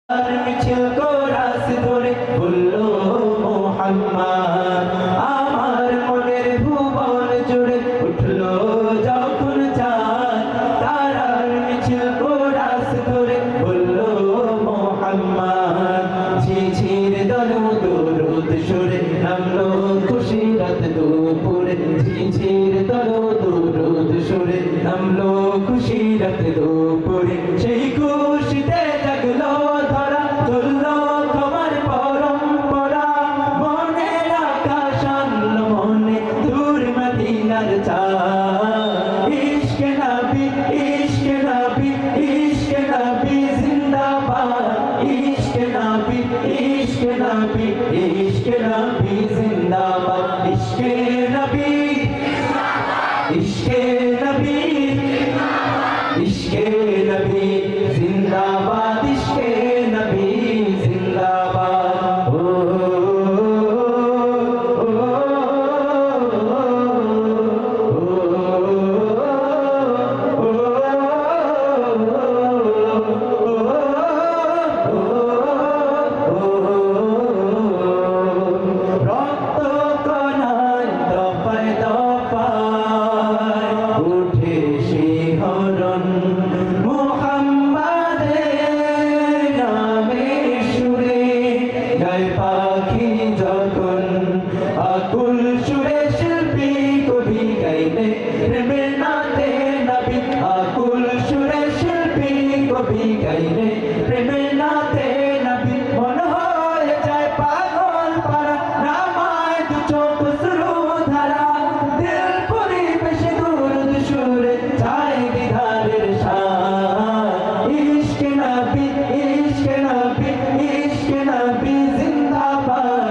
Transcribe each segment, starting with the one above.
মিছিল কোরাস ধরে বললো মুহাম্মদ আমার মনের ভুবন জুড়ে উঠলো যখন চাঁদ তারার মিছিল কোরাস ধরে বললো মুহাম্মদ ঝিঝির দরুদ সুরে নামলো খুশি রাত দুপুরে ঝিঝির দরুদ সুরে নামলো খুশি রাত দুপুরে সেই খুশিতে জাগলো ধরা চললো তোমার পরম্পরা মনের আকাশ আনলো মনে দূর মদিনার চাঁদ ইশকে নবী ইশকে নবী জিন্দাবাদ ইশকে নবী জিন্দাবাদ ইশকে নবী ইশকে নবী ইশকে নবী জিন্দাবাদ ইশকে নবী জিন্দাবাদ ও রক্ত কণায় দফায় দফায় উঠে শিহরণ মুহাম্মাদের নামে সুরে গায় পাখি যখন আকুল সুরে শিল্পী কবি গাইলে প্রেমের নাতে নবী আকুল সুরে শিল্পী কবি গাইলে প্রেমের নাতে নবী মন হয়ে যায় পাগল পারা নামায় দু চোখ শ্রু ধারা দিল পরিবেশে দুরুদ সুরে চায় দিদারের শান ইশকে নবী জিন্দাবাদ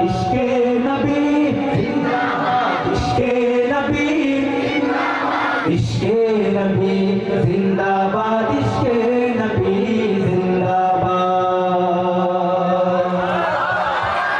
ইশকে নবী জিন্দাবাদ ইশকে নবী জিন্দাবাদ ইশকে নবী জিন্দাবাদ